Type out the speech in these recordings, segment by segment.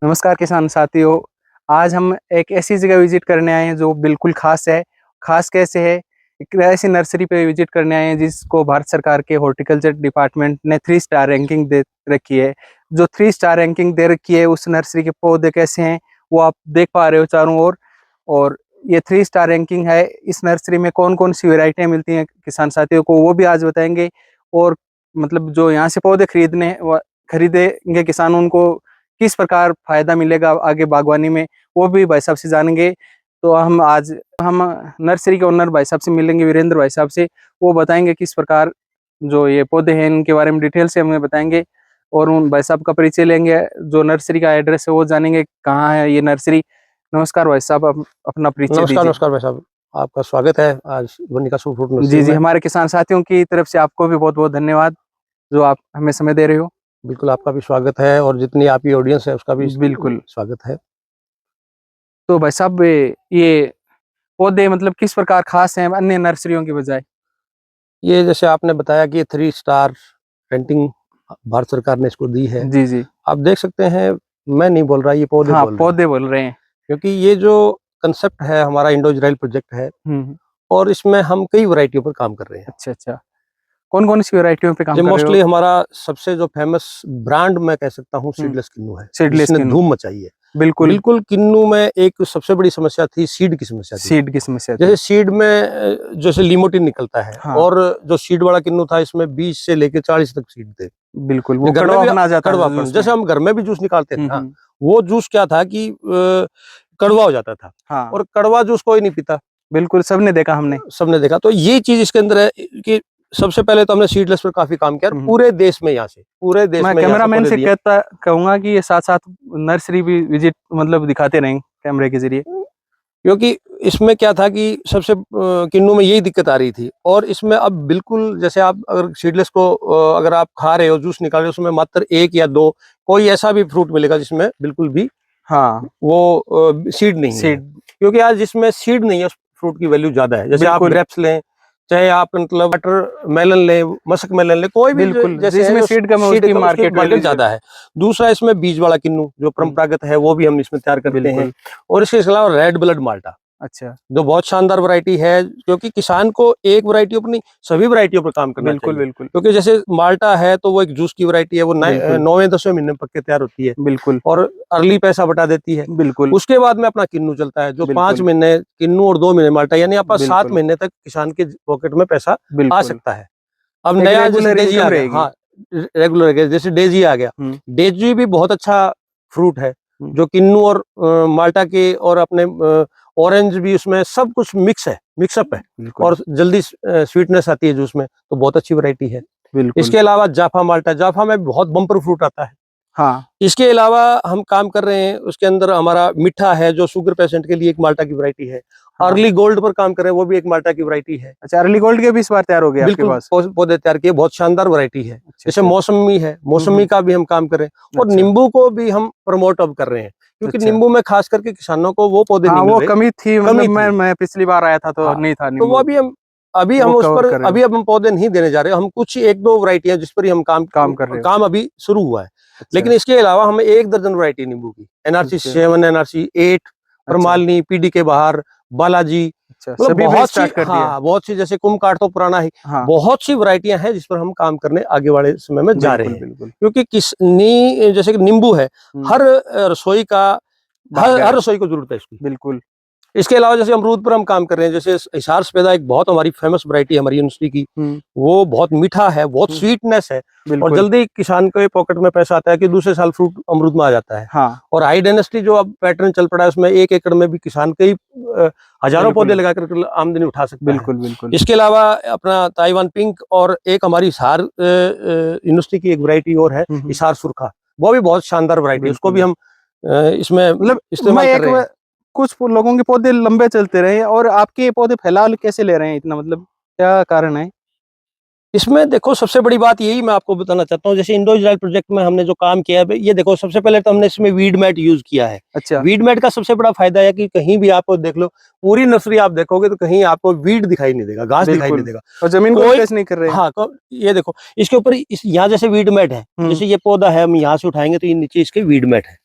नमस्कार किसान साथियों। आज हम एक ऐसी जगह विजिट करने आए हैं जो बिल्कुल खास है। खास कैसे है, एक ऐसी नर्सरी पे विजिट करने आए हैं जिसको भारत सरकार के हॉर्टिकल्चर डिपार्टमेंट ने 3 स्टार रैंकिंग दे रखी है। जो 3 स्टार रैंकिंग दे रखी है, उस नर्सरी के पौधे कैसे हैं वो आप देख पा रहे हो चारों ओर। और ये 3 स्टार रैंकिंग है। इस नर्सरी में कौन कौन सी वेराइटियाँ मिलती हैं किसान साथियों को वो भी आज बताएंगे। और मतलब जो यहाँ से पौधे खरीदेंगे किसान, उनको किस प्रकार फायदा मिलेगा आगे बागवानी में, वो भी भाई साहब से जानेंगे। तो हम नर्सरी के ओनर भाई साहब से मिलेंगे, वीरेंद्र भाई साहब से। वो बताएंगे किस प्रकार जो ये पौधे हैं इनके बारे में डिटेल से हमें बताएंगे। और उन भाई साहब का परिचय लेंगे, जो नर्सरी का एड्रेस है वो जानेंगे कहाँ है ये नर्सरी। नमस्कार भाई साहब, अपना परिचय दीजिए। नमस्कार भाई साहब, आपका स्वागत है आज वनिका सुपरफ्रूट नर्सरी जी जी, में। हमारे किसान साथियों की तरफ से आपको भी बहुत बहुत धन्यवाद जो आप हमें समय दे रहे हो। बिल्कुल, आपका भी स्वागत है और जितनी आपकी ऑडियंस है उसका भी बिल्कुल स्वागत है। तो भाई साहब, ये पौधे मतलब किस प्रकार खास हैं अन्य नर्सरियों की बजाय? ये जैसे आपने बताया कि 3 स्टार रेटिंग भारत सरकार ने इसको दी है। जी जी, आप देख सकते हैं, मैं नहीं बोल रहा, ये पौधे हाँ बोल रहे हैं। पौधे बोल रहे हैं। क्योंकि ये जो कंसेप्ट है हमारा इंडो इजराइल प्रोजेक्ट है हम्म। और इसमें हम कई वैरायटियों पर काम कर रहे हैं। अच्छा अच्छा, कौन कौन सी वेराइटियों पे काम ये कर रहे हो? मोस्टली हमारा सबसे जो फेमस ब्रांड मैं कह सकता हूँ सीडलेस किन्नू है, सीडलेस जिसने किन्नू, धूम मचाई है। बिल्कुल। बिल्कुल, किन्नू में एक सबसे बड़ी समस्या थी, सीड की समस्या थी। सीड की समस्या थी। जैसे सीड में जैसे लिमोटिन निकलता है, हाँ और जो सीड वाला किन्नू था इसमें 20 से लेके 40 तक सीड थे। बिल्कुल, वो घर में भी कड़वापन आ जाता है कड़वापन, जूस में। जैसे हम घर में भी जूस निकालते थे ना, हम्म। वो जूस क्या था कि कड़वा हो जाता था। हाँ और कड़वा जूस कोई नहीं पीता, बिल्कुल, सबने देखा हमने। सबने देखा। तो ये चीज इसके अंदर है कि सबसे पहले तो हमने सीडलेस पर काफी काम किया, और पूरे देश में, यहाँ से पूरे देश मैं में यहाँ से कैमरामैन पौधे से दिए। कहूंगा कि ये साथ साथ नर्सरी भी विजिट मतलब दिखाते रहें कैमरे के जरिए। क्योंकि इसमें क्या था कि सबसे किन्नू में यही दिक्कत आ रही थी। और इसमें अब बिल्कुल जैसे आप अगर सीडलेस को अगर आप खा रहे हो, जूस निकाल रहे हो, उसमें मात्र 1 या 2 कोई ऐसा भी फ्रूट मिलेगा जिसमें बिल्कुल भी हाँ वो सीड नहीं है। सीड, क्योंकि आज जिसमें सीड नहीं है उस फ्रूट की वैल्यू ज्यादा है। जैसे आप बिल्कुल ग्रेप्स लें, चाहे आप मतलब वाटर मेलन लें, मस्क मेलन लें, कोई भी बिल्कुल, जैसे है जिसमें जो सीड कम है सीड उसकी उसकी मार्केट मार्केट वैल्यू ज्यादा है। दूसरा, इसमें बीज वाला किन्नू जो परंपरागत है वो भी हम इसमें तैयार करते हैं। बिल्कुल। और इसके अलावा रेड ब्लड माल्टा, अच्छा, जो बहुत शानदार वैरायटी है। क्योंकि किसान को एक वैरायटियों पर नहीं, सभी वैरायटियों पर काम करना बिल्कुल चाहिए। बिल्कुल क्योंकि जैसे माल्टा है तो वो एक जूस की वैरायटी है, वो बिल्कुल 9वें-10वें महीने में पक के तैयार होती है बिल्कुल और अर्ली पैसा बटा देती है। बिल्कुल उसके बाद में अपना किन्नू चलता है, जो 5 बिल्कुल महीने किन्नू और 2 महीने माल्टा, यानी आपका 7 बिल्कुल महीने तक किसान के पॉकेट में पैसा आ बिल्कुल, सकता है। अब एक नया जैसे रेगुलर डेजी इनकम आ गया, रहेगी। हाँ, रेगुलर गया, जैसे डेजी आ गया। डेजी भी बहुत अच्छा फ्रूट है, जो किन्नू और माल्टा के और अपने ऑरेंज भी, उसमें सब कुछ मिक्सअप है। बिल्कुल और जल्दी स्वीटनेस आती है जूस में, तो बहुत अच्छी वैरायटी है। बिल्कुल। इसके अलावा जाफा माल्टा, जाफा में बहुत बम्पर फ्रूट आता है। हाँ इसके अलावा हम काम कर रहे हैं, उसके अंदर हमारा मीठा है जो शुगर पेशेंट के लिए एक माल्टा की वैरायटी है। हाँ, अर्ली गोल्ड पर काम कर रहे हैं, वो भी एक माल्टा की वैरायटी है। अच्छा अर्ली गोल्ड के भी इस बार तैयार हो गए आपके बिल्कुल, पास? पौधे तैयार किए, बहुत शानदार वैरायटी है। अच्छा जैसे अच्छा। मौसमी है, मौसमी का भी हम काम कर रहे हैं। और अच्छा नींबू को भी हम प्रमोट अब कर रहे हैं, क्योंकि अच्छा, नींबू में खास करके किसानों को वो पौधे हाँ नहीं मिल वो रहे, कमी थी, मतलब कमी थी। मैं पिछली बार आया था तो हाँ, नहीं था तो वो नींबू, अभी वो हम उस कवर पर कर रहे हो, अभी अब हम पौधे नहीं देने जा रहे, हम कुछ 1-2 वैरायटियां जिस पर ही हम काम कर रहे हो। काम अभी शुरू हुआ है। अच्छा लेकिन इसके अलावा हमें 1 दर्जन वैरायटी नींबू की, एनआरसी अच्छा 7, एनआरसी 8, अच्छा परमालनी, पीडी के बाहर, बालाजी, अच्छा, मतलब सभी भी बहुत सी, स्टार्ट कर दिया। हाँ, बहुत सी, जैसे कुमकाट तो पुराना ही, हाँ बहुत सी वैरायटियां हैं जिस पर हम काम करने आगे वाले समय में जा रहे बिल्कुल हैं। बिल्कुल। क्योंकि जैसे कि नींबू है, हर रसोई का, भाग हर है, रसोई को जरूरत है इसकी। बिल्कुल। इसके अलावा जैसे अमरूद पर हम काम कर रहे हैं, जैसे हिसार सफेदा एक बहुत हमारी फेमस वैरायटी है हमारी यूनिवर्सिटी की। हम्म वो बहुत मीठा है, बहुत हम्म, स्वीटनेस है, और बिल्कुल। जल्दी किसान के पॉकेट में पैसा आता है कि दूसरे साल फ्रूट अमरूद में आ जाता है। हाँ और हाई डेंसिटी जो अब पैटर्न चल पड़ा है, उसमें 1 एकड़ में भी किसान कई हजारों पौधे बिल्कुल लगाकर आमदनी उठा सकता है। बिल्कुल बिल्कुल इसके अलावा अपना ताइवान पिंक, और एक हमारी हिसार यूनिवर्सिटी की एक वैरायटी और है, हम्म, हिसार सुरखा, वो भी बहुत शानदार वैरायटी है, उसको भी बिल्कुल। हम इसमें मतलब मैं इस्तेमाल कर रहे हैं। कुछ लोगों के पौधे लंबे चलते रहे और आपके ये पौधे फैलाव कैसे ले रहे हैं इतना, मतलब क्या कारण है? इसमें देखो, सबसे बड़ी बात यही मैं आपको बताना चाहता हूँ, जैसे इंडो इजराइल प्रोजेक्ट में हमने जो काम किया है, ये देखो, सबसे पहले तो हमने इसमें वीड मैट यूज किया है। अच्छा वीड मैट का सबसे बड़ा फायदा है कि कहीं भी आप देख लो, पूरी नर्सरी आप देखोगे तो कहीं आपको वीड दिखाई नहीं देगा, घास दिखाई नहीं बिल्कुल, देगा और जमीन को भी कोई। टच नहीं कर रहे हैं। हाँ, ये देखो, इसके ऊपर इस यहाँ जैसे वीड मैट है, जैसे ये पौधा है, हम यहाँ से उठाएंगे तो ये नीचे इसके वीड मैट है,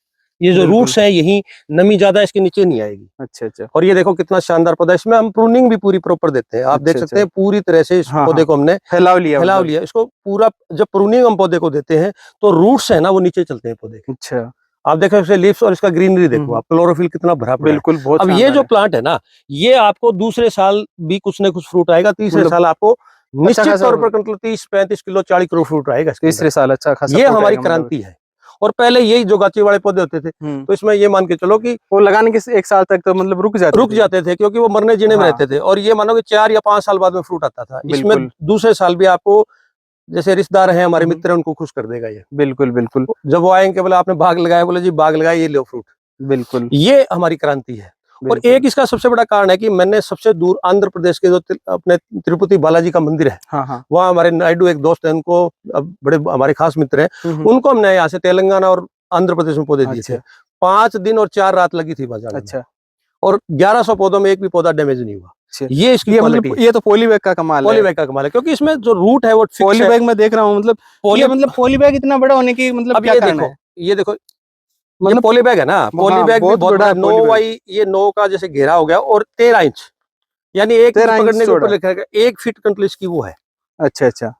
ये जो बिल्कुल। रूट्स है यही नमी ज्यादा इसके नीचे नहीं आएगी। अच्छा अच्छा और ये देखो कितना शानदार पौधा है, इसमें हम प्रूनिंग भी पूरी प्रॉपर देते हैं। आप देख अच्छा सकते हैं पूरी तरह से इस हाँ पौधे हाँ को हमने फैलाव लिया फैलाव मतलब। लिया। इसको पूरा जब प्रूनिंग हम पौधे को देते हैं तो रूट्स है ना वो नीचे चलते हैं पौधे के। अच्छा आप देखो इसके लीव्स और इसका ग्रीनरी देखो, आप क्लोरोफिल कितना भरा पड़ा है। बिल्कुल बहुत अब ये शानदार जो है। प्लांट है ना, ये आपको दूसरे साल भी कुछ न कुछ फ्रूट आएगा, तीसरे मतलब साल आपको निश्चित खासा तौर पर मतलब 30-35 किलो 40 किलो फ्रूट आएगा इसके अंदर। तीसरे साल अच्छा खासा ये fruit हमारी आएगा मतलब। क्रांति है। और पहले यही जो गाची वाले पौधे होते थे, तो इसमें ये मान के चलो कि वो लगाने के एक साल तक तो मतलब रुक जाते थे। क्योंकि वो मरने जीने में हाँ रहते थे। और ये मानो कि 4 या 5 साल बाद में फ्रूट आता था। इसमें बिल्कुल दूसरे साल भी आपको, जैसे रिश्तेदार हैं हमारे हम्म, मित्र हैं, उनको खुश कर देगा ये। बिल्कुल बिल्कुल जब वो आएंगे बोले आपने बाग लगाया, बोले जी बाग लगाया, ये लो फ्रूट। बिल्कुल ये हमारी क्रांति है। और बिल्कुल एक इसका सबसे बड़ा कारण है कि मैंने सबसे दूर आंध्र प्रदेश के जो अपने तिरुपति बालाजी का मंदिर है, हाँ हाँ वहाँ हमारे नायडू एक दोस्त है, उनको अब बड़े हमारे खास मित्र हैं, उनको हमने यहाँ से तेलंगाना और आंध्र प्रदेश में पौधे दिए थे। अच्छा 5 दिन और 4 रात लगी थी बाजार में, अच्छा और 1100 पौधों में एक भी पौधा डैमेज नहीं हुआ। अच्छा ये इसकी ये क्वालिटी मतलब है। ये तो पॉली बैग का कमाल है। पॉली बैग का कमाल है, क्योंकि इसमें जो रूट है वो फिक्स पॉली है। बैग में देख रहा हूँ मतलब पॉली ये मतलब पॉली बैग इतना बड़ा होने की मतलब अब क्या ये कारण देखो, है? ये देखो, ये मतलब पॉली बैग है ना, पॉली हाँ बैग भी बहुत बहुत बड़ा बड़ा है है। 9 पॉली बैग। बाई ये 9 का जैसे घेरा हो गया, और 13 इंच, यानी 1 इंच 13 इंच पकड़ने के ऊपर चौड़ा। लिखा है 1 फीट कंट्री इसकी वो है, अच्छा अच्छा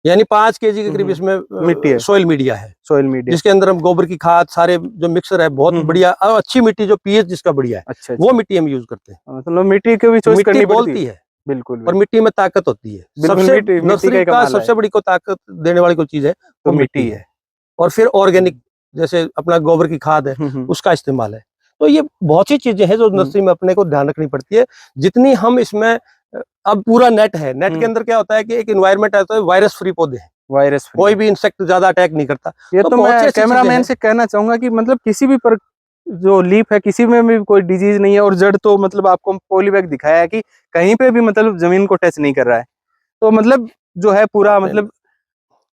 यानी 5 केजी के करीब मिट्टी इसमें है सोइल मीडिया है, सॉइल मीडिया। जिसके अंदर हम गोबर की खाद सारे जो मिक्सर है बहुत बढ़िया, और अच्छी मिट्टी जो पीएच जिसका बढ़िया है, अच्छा वो अच्छा मिट्टी हम यूज करते हैं। मतलब मिट्टी की भी चॉइस मिट्टी करनी पड़ती है। बोलती है, बिल्कुल और बिल्कुल मिट्टी में ताकत होती है। बिल्कुल सबसे मिट्टी मिट्टी का नर्सरी ही का कमाल है। सबसे बड़ी को ताकत देने वाली कोई चीज है तो वो मिट्टी मिट्टी है। है। और फिर ऑर्गेनिक जैसे अपना गोबर की खाद है उसका इस्तेमाल है। तो ये बहुत सी चीजें हैं जो नर्सरी में अपने को ध्यान रखनी पड़ती है। जितनी हम इसमें अब पूरा नेट है, नेट के अंदर क्या होता है कि एक इन्वायरमेंट आता है, वायरस फ्री पौधे हैं, वायरस फ्री कोई भी इंसेक्ट ज्यादा अटैक नहीं करता। ये तो तो बहुत सी मैं ऐसी चीजें कैमरामैन हैं। से कहना चाहूंगा कि मतलब किसी भी पर जो लीफ है किसी में भी कोई डिजीज नहीं है, और जड़ तो मतलब आपको पॉली बैग दिखाया है कि कहीं पे भी मतलब जमीन को टच नहीं कर रहा है, तो मतलब जो है पूरा आपने मतलब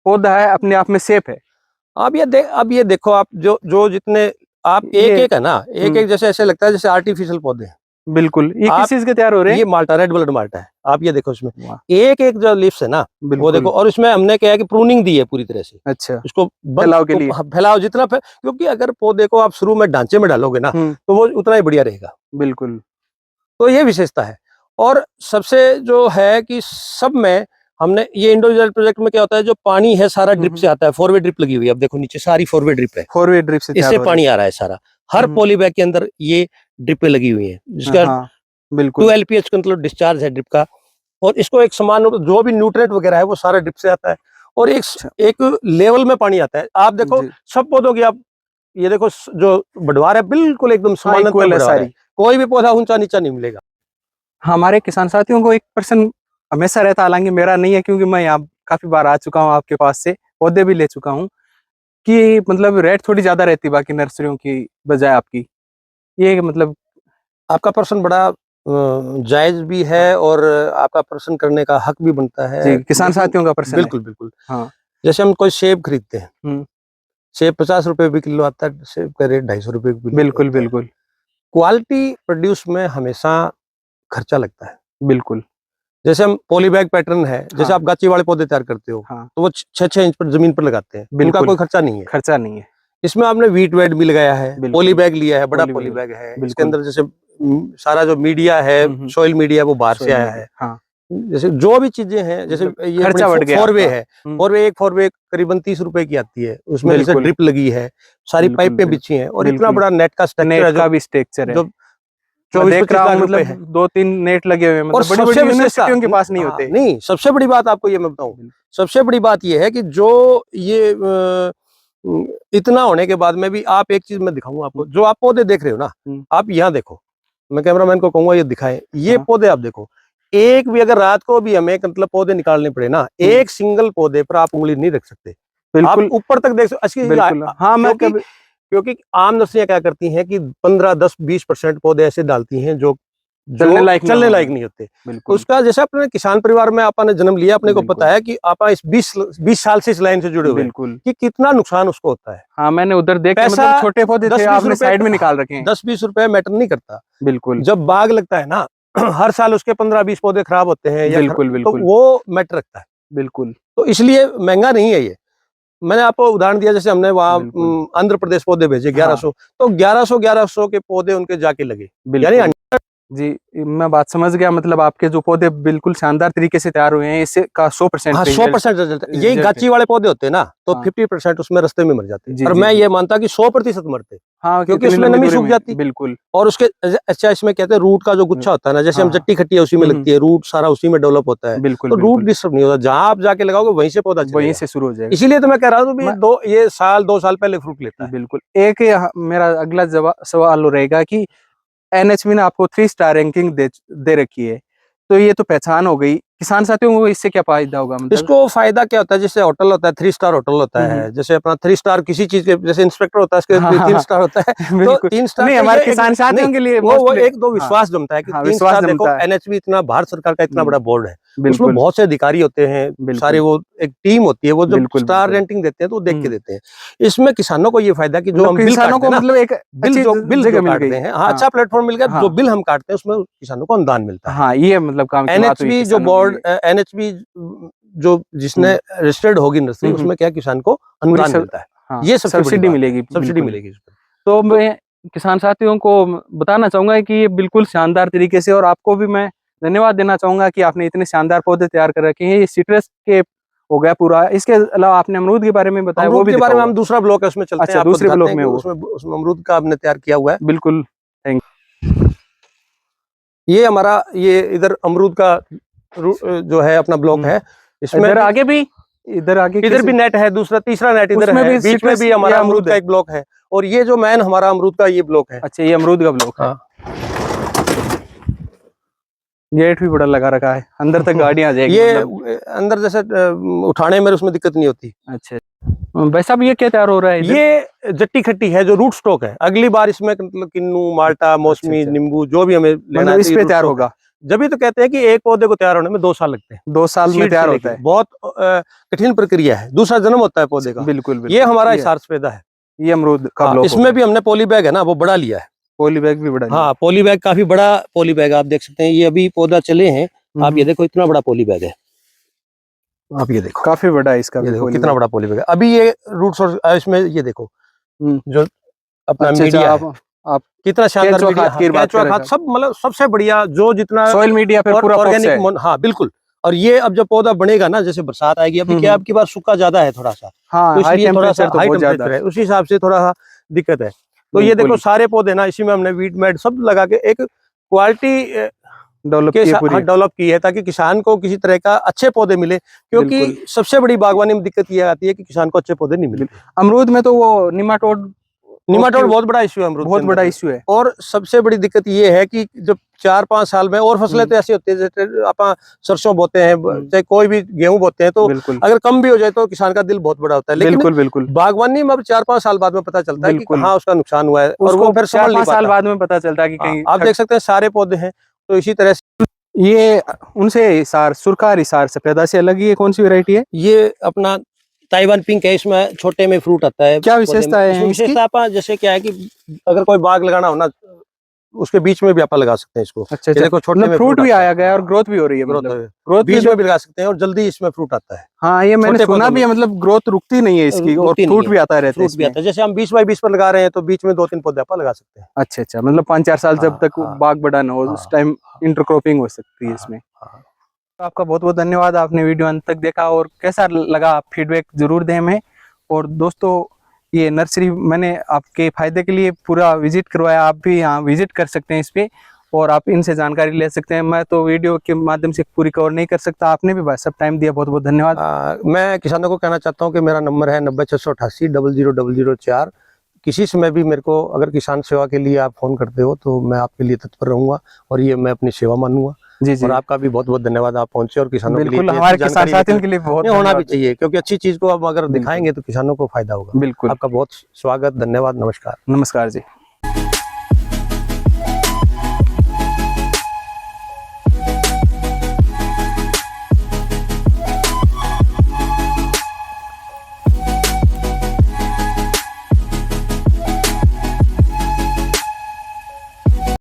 पौधा है अपने आप में सेफ है। अब ये देखो, आप जो जो जितने आप एक ये एक है ना, एक एक जैसे ऐसे लगता है जैसे आर्टिफिशियल पौधे हैं। बिल्कुल ये किस आप चीज के तैयार हो रहे हैं? ये माल्टा, रेड ब्लड माल्टा है। आप ये देखो इसमें वाह एक एक जो लीव्स है ना, वो बिल्कुल देखो। और इसमें हमने क्या है कि प्रूनिंग दी है पूरी तरह से अच्छा इसको फैलाव के लिए। फैलाओ जितना क्योंकि अगर पौधे को आप शुरू में ढांचे में डालोगे ना, तो वो उतना ही बढ़िया रहेगा। बिल्कुल तो ये विशेषता है। और सबसे जो है कि सब में हमने ये इंडिविजुअल प्रोजेक्ट में क्या होता है, जो पानी है सारा ड्रिप से आता है। 4 वे ड्रिप लगी हुई है, अब देखो नीचे सारी 4 वे ड्रिप है, 4 वे ड्रिप से तैयार इससे हो रहे पानी आ रहा है सारा। हर हैं। पॉली बैग के अंदर ये ड्रिपें लगी हुई है, जिसका हाँ बिल्कुल 2 LPH का मतलब डिस्चार्ज है ड्रिप का। और इसको एक समान जो भी न्यूट्रिएंट वगैरह है वो सारा ड्रिप से आता है, और अच्छा एक लेवल में पानी आता है। आप देखो जी सब पौधों की, आप ये देखो जो बढ़वार है बिल्कुल एकदम हाँ समानांतर इक्वल है बढ़वार है, सारी। कोई भी पौधा ऊंचा नीचा नहीं मिलेगा। हमारे किसान साथियों को एक पर्सन हमेशा रहता, हालांकि मेरा नहीं है क्योंकि मैं यहाँ काफी बार आ चुका हूँ आपके पास से, पौधे भी ले चुका हूँ, कि मतलब रेट थोड़ी ज्यादा रहती बाकी नर्सरियों की बजाय आपकी, ये मतलब। आपका प्रश्न बड़ा जायज भी है, और आपका प्रश्न करने का हक भी बनता है, जी किसान लेकिन साथियों का प्रश्न है। बिल्कुल बिल्कुल। हाँ जैसे हम कोई सेब खरीदते हैं, हम्म सेब 50 रुपए भी किलो आता है, सेब का रेट 250 रुपए किलो बिल्कुल होता है। बिल्कुल क्वालिटी प्रोड्यूस में हमेशा खर्चा लगता है। बिल्कुल जैसे हम पॉली बैग पैटर्न है, जैसे हाँ आप गाची वाले पौधे तैयार करते हो, हाँ तो वो 6-6 इंच पर जमीन पर लगाते हैं, उनका बिल्कुल कोई खर्चा नहीं है। खर्चा नहीं है। इसमें आपने वीट वेट भी लगाया है, पॉली बिल्कुल बैग लिया है, बड़ा पॉली पॉली बैग बैग है, इसके बिल्कुल अंदर जैसे सारा जो मीडिया है, सॉइल मीडिया, वो बाहर से सोयल आया मीडिया है। हाँ जैसे जो भी चीजें हैं, जैसे मतलब ये अपनी खर्चा बढ़ गया 4 वे आपका। है, 4 वे करीबन 30 रुपए की आती है, उसमें जैसे बिल्कुल ड्रिप लगी है, सारी बिल्कुल पाइपें बिछी हैं, और इतना बिल्कुल बड़ा नेट का स्ट्रक्चर नेट है का भी स्ट्रक्चर है। जो मैं देख 24-25 रहा हूँ लाख रुपए मतलब है। 2-3 नेट लगे हुए हैं, और मतलब बड़ी सबसे बड़ी विशेषता, यूनिवर्सिटियों के पास नहीं हाँ होते। नहीं, सबसे बड़ी बात आपको ये मैं बताऊं, सबसे बड़ी बात ये है कि जो ये इतना होने के बाद में भी, आप एक चीज मैं दिखाऊंगा आपको, जो आप पौधे देख रहे हो ना, आप यहाँ देखो, मैं कैमरामैन को कहूंगा ये दिखाएं, ये पौधे आप देखो। एक भी अगर रात को भी हमें मतलब पौधे निकालने पड़े ना, एक सिंगल पौधे पर आप उंगली नहीं रख सकते, आप बिल्कुल ऊपर तक देख सकते। बिल्कुल हाँ मैं क्योंकि कभी क्योंकि आम नर्सरियां क्या करती हैं कि 15-10-20% पौधे ऐसे डालती हैं जो चलने जो लायक ना चलने हो। लायक नहीं होते। बिल्कुल उसका जैसे अपने किसान परिवार में आपने जन्म लिया, अपने को पता बिल्कुल है कि आप इस 20 साल से इस लाइन से जुड़े हुए हैं बिल्कुल कि कितना नुकसान उसको होता है। हाँ मैंने उधर देखे, पैसा मतलब छोटे पौधे थे 10-20 आपने रुपए, साइड में निकाल रखे हैं। 10-20 रुपए मैटर नहीं करता। बिल्कुल जब बाग लगता है ना, हर साल उसके 15-20 पौधे खराब होते हैं, बिल्कुल तो बिल्कुल वो मैटर रखता है। बिल्कुल तो इसलिए महंगा नहीं है ये। मैंने आपको उदाहरण दिया, जैसे हमने वहाँ बिल्कुल। आंध्र प्रदेश पौधे भेजे 1100, तो 1100 के पौधे उनके जाके लगे, यानी बिल्कुल जी, मैं बात समझ गया। मतलब आपके जो पौधे बिल्कुल शानदार तरीके से तैयार हुए हैं, इससे का 100% हाँ, 100% रिजल्ट है। यही रिजल्ट है। गाची वाले पौधे होते हैं ना, तो हाँ। 50% उसमें रास्ते में मर जाते जी, हैं, और जी, मैं जी। ये मानता कि 100% मरते, हाँ, क्योंकि कितनी उसमें लंबी नमी दूरी सूख में जाती। बिल्कुल। और उसके अच्छा, इसमें कहते हैं रूट का जो गुच्छा होता है ना, जैसे हम हाँ, हाँ। जट्टी खट्टी है उसी में हुँ, लगती है, रूट सारा उसी में डेवलप होता है, बिल्कुल, तो रूट बिल्कुल। डिस्टर्ब नहीं होता, जहां आप जाके लगाओगे वहीं से पौधा वहीं चलेगा। से शुरू हो जाएगा। इसीलिए तो मैं कह रहा हूँ मैं ये साल 2 साल पहले फ्रूट लेता है। बिल्कुल। एक मेरा अगला सवाल रहेगा कि एनएचबी ने आपको 3 स्टार रैंकिंग दे रखी है, तो ये तो पहचान हो गई। किसान साथियों को इससे क्या फायदा होगा मतलब? इसको फायदा क्या होता है, जैसे होटल होता है, 3 स्टार होटल होता हुँ, हुँ। है, जैसे अपना 3 स्टार किसी चीज के, जैसे इंस्पेक्टर होता है इसके हाँ, हाँ, 3 हाँ। स्टार होता है, तो बिल्कुल। 3 स्टार नहीं, का हमारे ये किसान नहीं, साथियों के लिए वो मोस्टली एक दो हाँ, विश्वास जमता है कि हाँ, 3 विश्वास स्टार, देखो जमता है। एनएचबी इतना, भारत सरकार का इतना बड़ा बोर्ड है, उसमें बिल्कुल, बहुत से अधिकारी होते हैं, सारे बिल्कुल, वो एक टीम होती है, वो जब बिल्कुल, स्टार बिल्कुल। रेटिंग देते हैं तो वो देख के हुँ, देते हैं। इसमें किसानों को ये फायदा कि जो मतलब हम बिल किसानों काटते को हैं ना, मतलब एक अच्छी बिल जो जगह मिल काटते गई। हैं, हाँ, हाँ, अच्छा प्लेटफॉर्म मिल गया, जो हाँ, बिल हम काटते हैं उसमें किसानों को अनुदान मिलता है। हाँ, ये मतलब काम की बात हुई एनएचबी जो किसानों के बोर्ड, लिए। एनएचबी जो जिसने हुँ, रजिस्टर्ड होगी नर्सरी, हुँ, हुँ। उसमें क्या किसान को पूरी अनुदान मिलता है। हाँ, ये सबसे बड़ी सब्सिडी बात है, मिलेगी सब्सिडी बिल्कुल। मिलेगी इसमें। तो मैं किसान साथियों को बताना चाहूँगा कि ये बिल्कुल शानदार तरीके से, और आपको भी मैं धन्यवाद देना चाहूँगा कि आपने इतने शानदार पौधे तैयार कर रखे हैं। ये सिट्रस के हो गया पूरा। इसके अलावा आपने अमरूद के बारे में बताया, वो अमरूद भी के बारे में दिखाओ आप। हम दूसरा ब्लॉक है, उसमें चलते हैं, अच्छा, आपको दूसरे दिखाते ब्लॉक हैं में कि वो। उसमें अमरूद का हमने तैयार किया हुआ है। बिल्कुल, थैंक ये हमारा, ये इधर अमरूद का जो है अपना ब्लॉक है, इसमें इधर भी, आगे भी, इधर आगे इधर किस भी नेट है, दूसरा तीसरा नेट इधर उसमें है, भी बीच में सिट्रस भी हमारा या अमरूद अमरूद का है? एक ब्लॉक है, और ये जो मैन हमारा अमरूद का ये ब्लॉक है। अच्छा, ये अमरूद का ब्लॉक है। हाँ। गेट भी बड़ा लगा रखा है, अंदर तक गाड़ियाँ आ जाएगी ये मतलब। अंदर जैसे उठाने में उसमें दिक्कत नहीं होती। अच्छा, वैसा भी ये क्या तैयार हो रहा है इधर? ये जट्टी खट्टी है जो रूट स्टॉक है, अगली बार इसमें मतलब किन्नू, माल्टा, अच्छा, मौसमी, अच्छा। नींबू जो भी हमें लेना मतलब है, इस तो ये पे रूट तैयार स्टॉक है। होगा? जब भी तो कहते हैं कि एक पौधे को तैयार होने में 2 साल लगते हैं, 2 साल में सीड से तैयार होता लेके, है? बहुत कठिन प्रक्रिया है, दूसरा जन्म होता है पौधे का। बिल्कुल, ये बिल्कुल। हमारा हिसार सफेदा है। ये अमरूद का हाँ, ब्लॉक हो इसमें गया। भी हमने पॉली बैग है ना, वो बड़ा लिया है। पॉली बैग भी बड़ा लिया। हाँ, पॉली बैग काफी बड़ा पॉली बैग आप देख सकते हैं, ये अभी पौधा चले हैं, आप ये देखो इतना बड़ा पॉली बैग है, आप ये देखो, काफ़ी बड़ा है इसका ये भी देखो पॉली कितना बैग। बड़ा पॉली बैग है। अभी ये रूट्स और इसमें ये देखो हुँ। जो अपना अच्छा, अच्छा, मीडिया है, आप कितना शानदार केंचुआ मीडिया, खाद हाँ, की बात कर केंचुआ रहे खाद थे। सब, मतलब सबसे बढ़िया जो जितना, सॉइल मीडिया फिर और पूरा पॉक्स ऑर्गेनिक, है। हाँ बिल्कुल। और ये अब जब पौधा बनेगा ना, जैसे बरसात आएगी, अभी हुँ, क्या हुँ। अब की बार सूखा ज्यादा है थोड़ा सा, तो हाँ, हाई इसलिए थोड़ा सा टेम्परेचर तो हाई बहुत ज़्यादा टेम्परेचर है। है, उसी हिसाब से थोड़ा सा दिक्कत है। तो ये देखो बिल्कुल, सारे पौधे ना, इसी में हमने वीट मैट सब लगा के एक क्वालिटी डेवलप के की है साथ, हाँ, पूरी। डेवलप की है, ताकि किसान को किसी तरह का अच्छे पौधे मिले, क्योंकि बिल्कुल, सबसे बड़ी बागवानी में दिक्कत ये आती है कि किसान को अच्छे पौधे नहीं बिल मिलते। अमरूद में तो वो निमाटोड की निमाटोड बहुत बड़ा इश्यू है अमरूद के बहुत अंदर बड़ा में। इश्यू है। और सबसे बड़ी दिक्कत ये है कि जब 4-5 साल में, और फसलें हुँ, तो ऐसी होती है जैसे आप सरसों बोते हैं, हुँ। चाहे कोई भी गेहूं बोते हैं, तो बिल्कुल, अगर कम भी हो जाए तो किसान का दिल बहुत बड़ा होता है, लेकिन बिल्कुल, बिल्कुल, बागवानी में अब 4-5 साल बाद में पता चलता है कि बिल्कुल। कहाँ उसका नुकसान हुआ है, और वो उसको फिर संभल नहीं 4-5 साल पाता। बाद में पता चलता है कि हाँ, कहीं आप देख सकते हैं सारे पौधे हैं, तो इसी तरह से ये उनसे हिसार सुरखार हिसार सफेदा से अलग ही है, कौन सी वैरायटी है? ये अपना ताइवान पिंक है, इसमें छोटे में फ्रूट आता है क्या पौधे में। विशेषताएं इसमें हैं इसकी? विशेषता आप जैसे क्या है कि अगर कोई बाग लगाना हो ना, उसके बीच में भी आप लगा सकते हैं इसको। अच्छा, ये अच्छा, देखो छोटे मतलब में फ्रूट फ्रूट भी आता है, आया गया है और हाँ, ग्रोथ भी हो रही है ग्रोथ मतलब। है। ग्रोथ भी बीच तो में भी लगा सकते हैं, और जल्दी इसमें फ्रूट आता है। हाँ, ये मैंने छोटे सुना पौधों भी में है, मतलब ग्रोथ रुकती नहीं है इसकी, और रुकती नहीं फ्रूट है, भी आता रहता है फ्रूट भी इसमें। आता है। जैसे हम 20 बाई 20 पर लगा रहे हैं, तो बीच में 2-3 पौधे आप लगा सकते हैं। अच्छा, अच्छा, मतलब 5-4 साल जब हाँ, तक हाँ, बाग बड़ा ना हो, हाँ, उस टाइम इंटरक्रॉपिंग हो सकती है हाँ, इसमें। हाँ। तो आपका बहुत-बहुत धन्यवाद, आपने वीडियो अंत तक देखा, और कैसा लगा आप फीडबैक ज़रूर दें हमें। और दोस्तों, ये नर्सरी मैंने आपके फ़ायदे के लिए पूरा विज़िट करवाया, आप भी यहाँ विज़िट कर सकते हैं इस पे, और आप इनसे जानकारी ले सकते हैं। मैं तो वीडियो के माध्यम से पूरी कवर नहीं कर सकता, आपने भी भाई साहब टाइम दिया, बहुत-बहुत धन्यवाद। मैं किसानों को कहना चाहता हूँ कि मेरा नंबर है 90-688-00004। किसी समय भी मेरे को अगर किसान सेवा के लिए आप फ़ोन करते हो, तो मैं आपके लिए तत्पर रहूँगा, और ये मैं अपनी सेवा मानूंगा। जी, जी। और आपका भी बहुत बहुत धन्यवाद, आप पहुंचे और किसानों के लिए बिल्कुल, इतनी हमारे अच्छी किसान जानकारी साथियों लेकर के लिए बहुत नहीं होना भी धन्यवाद। चाहिए, क्योंकि अच्छी चीज़ को आप अगर बिल्कुल, दिखाएंगे तो किसानों को फायदा होगा। बिल्कुल। आपका बहुत स्वागत, धन्यवाद, नमस्कार। नमस्कार जी।